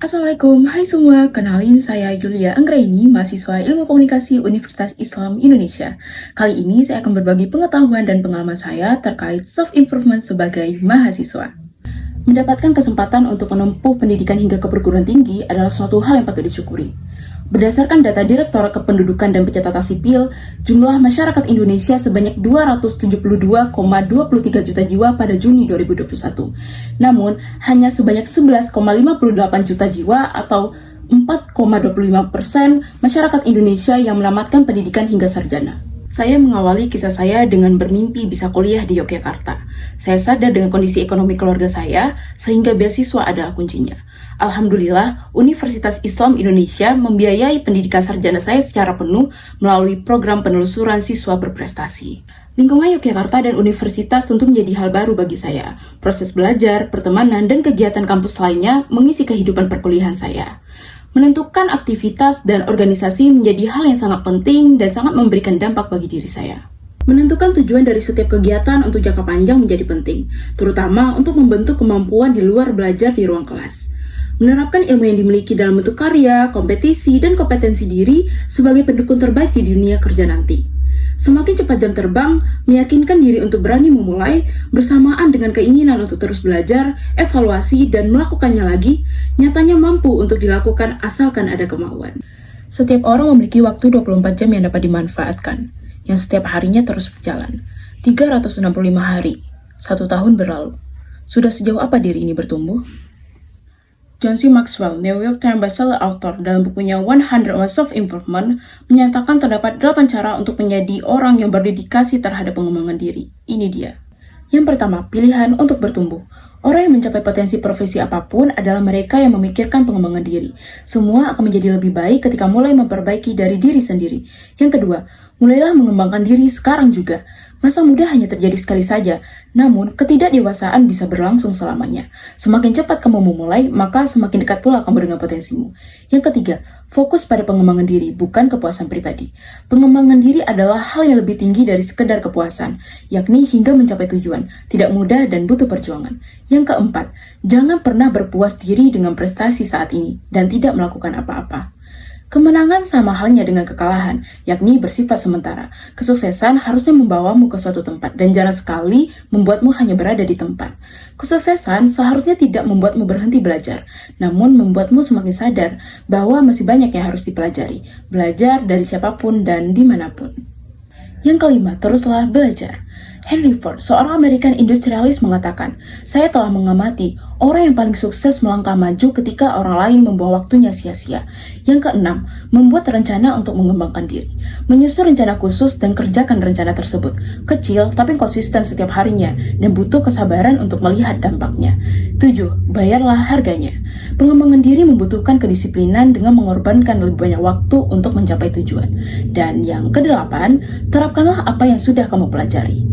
Assalamualaikum, hai semua, kenalin saya Julia Anggraini, mahasiswa Ilmu Komunikasi Universitas Islam Indonesia. Kali ini saya akan berbagi pengetahuan dan pengalaman saya terkait self-improvement sebagai mahasiswa. Mendapatkan kesempatan untuk menempuh pendidikan hingga ke perguruan tinggi adalah suatu hal yang patut disyukuri. Berdasarkan data Direktorat Kependudukan dan Pencatatan Sipil, jumlah masyarakat Indonesia sebanyak 272,23 juta jiwa pada Juni 2021. Namun, hanya sebanyak 11,58 juta jiwa atau 4,25% masyarakat Indonesia yang menamatkan pendidikan hingga sarjana. Saya mengawali kisah saya dengan bermimpi bisa kuliah di Yogyakarta. Saya sadar dengan kondisi ekonomi keluarga saya, sehingga beasiswa adalah kuncinya. Alhamdulillah, Universitas Islam Indonesia membiayai pendidikan sarjana saya secara penuh melalui program penelusuran siswa berprestasi. Lingkungan Yogyakarta dan universitas tentu menjadi hal baru bagi saya. Proses belajar, pertemanan, dan kegiatan kampus lainnya mengisi kehidupan perkuliahan saya. Menentukan aktivitas dan organisasi menjadi hal yang sangat penting dan sangat memberikan dampak bagi diri saya. Menentukan tujuan dari setiap kegiatan untuk jangka panjang menjadi penting, terutama untuk membentuk kemampuan di luar belajar di ruang kelas. Menerapkan ilmu yang dimiliki dalam bentuk karya, kompetisi, dan kompetensi diri sebagai pendukung terbaik di dunia kerja nanti. Semakin cepat jam terbang, meyakinkan diri untuk berani memulai, bersamaan dengan keinginan untuk terus belajar, evaluasi, dan melakukannya lagi, nyatanya mampu untuk dilakukan asalkan ada kemauan. Setiap orang memiliki waktu 24 jam yang dapat dimanfaatkan, yang setiap harinya terus berjalan. 365 hari, 1 tahun berlalu. Sudah sejauh apa diri ini bertumbuh? John C. Maxwell, New York Times bestseller author, dalam bukunya 100 on Self-Improvement, menyatakan terdapat 8 cara untuk menjadi orang yang berdedikasi terhadap pengembangan diri. Ini dia. Yang pertama, pilihan untuk bertumbuh. Orang yang mencapai potensi profesi apapun adalah mereka yang memikirkan pengembangan diri. Semua akan menjadi lebih baik ketika mulai memperbaiki dari diri sendiri. Yang kedua, mulailah mengembangkan diri sekarang juga. Masa muda hanya terjadi sekali saja, namun ketidakdewasaan bisa berlangsung selamanya. Semakin cepat kamu memulai, maka semakin dekat pula kamu dengan potensimu. Yang ketiga, fokus pada pengembangan diri, bukan kepuasan pribadi. Pengembangan diri adalah hal yang lebih tinggi dari sekedar kepuasan, yakni hingga mencapai tujuan, tidak mudah dan butuh perjuangan. Yang keempat, jangan pernah berpuas diri dengan prestasi saat ini, dan tidak melakukan apa-apa. Kemenangan sama halnya dengan kekalahan, yakni bersifat sementara. Kesuksesan harusnya membawamu ke suatu tempat dan jarang sekali membuatmu hanya berada di tempat. Kesuksesan seharusnya tidak membuatmu berhenti belajar, namun membuatmu semakin sadar bahwa masih banyak yang harus dipelajari. Belajar dari siapapun dan dimanapun. Yang kelima, teruslah belajar. Henry Ford, seorang American industrialis mengatakan, "Saya telah mengamati orang yang paling sukses melangkah maju ketika orang lain membuang waktunya sia-sia." Yang keenam, membuat rencana untuk mengembangkan diri. Menyusun rencana khusus dan kerjakan rencana tersebut. Kecil tapi konsisten setiap harinya dan butuh kesabaran untuk melihat dampaknya. 7. Bayarlah harganya. Pengembangan diri membutuhkan kedisiplinan dengan mengorbankan lebih banyak waktu untuk mencapai tujuan. Dan yang kedelapan, terapkanlah apa yang sudah kamu pelajari.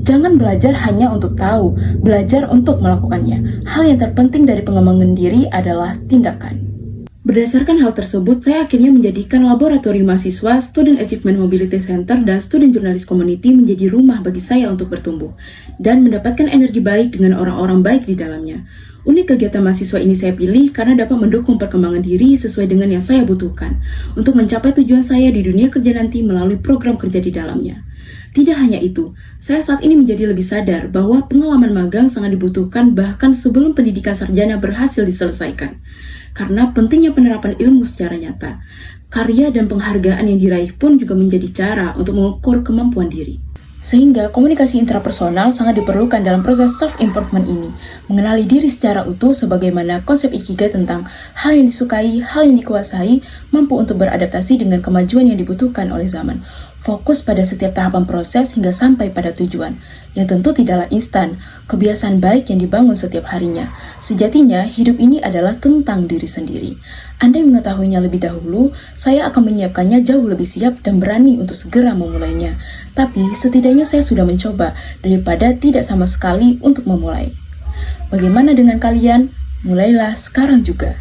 Jangan belajar hanya untuk tahu, belajar untuk melakukannya. Hal yang terpenting dari pengembangan diri adalah tindakan. Berdasarkan hal tersebut, saya akhirnya menjadikan laboratorium mahasiswa, Student Achievement Mobility Center, dan Student Journalist Community menjadi rumah bagi saya untuk bertumbuh dan mendapatkan energi baik dengan orang-orang baik di dalamnya. Unit kegiatan mahasiswa ini saya pilih karena dapat mendukung perkembangan diri sesuai dengan yang saya butuhkan untuk mencapai tujuan saya di dunia kerja nanti melalui program kerja di dalamnya. Tidak hanya itu, saya saat ini menjadi lebih sadar bahwa pengalaman magang sangat dibutuhkan bahkan sebelum pendidikan sarjana berhasil diselesaikan. Karena pentingnya penerapan ilmu secara nyata, karya dan penghargaan yang diraih pun juga menjadi cara untuk mengukur kemampuan diri. Sehingga komunikasi intrapersonal sangat diperlukan dalam proses self-improvement ini, mengenali diri secara utuh sebagaimana konsep Ikigai tentang hal yang disukai, hal yang dikuasai, mampu untuk beradaptasi dengan kemajuan yang dibutuhkan oleh zaman, fokus pada setiap tahapan proses hingga sampai pada tujuan, yang tentu tidaklah instan, kebiasaan baik yang dibangun setiap harinya. Sejatinya, hidup ini adalah tentang diri sendiri. Andai mengetahuinya lebih dahulu, saya akan menyiapkannya jauh lebih siap dan berani untuk segera memulainya. Tapi setidaknya saya sudah mencoba daripada tidak sama sekali untuk memulai. Bagaimana dengan kalian? Mulailah sekarang juga.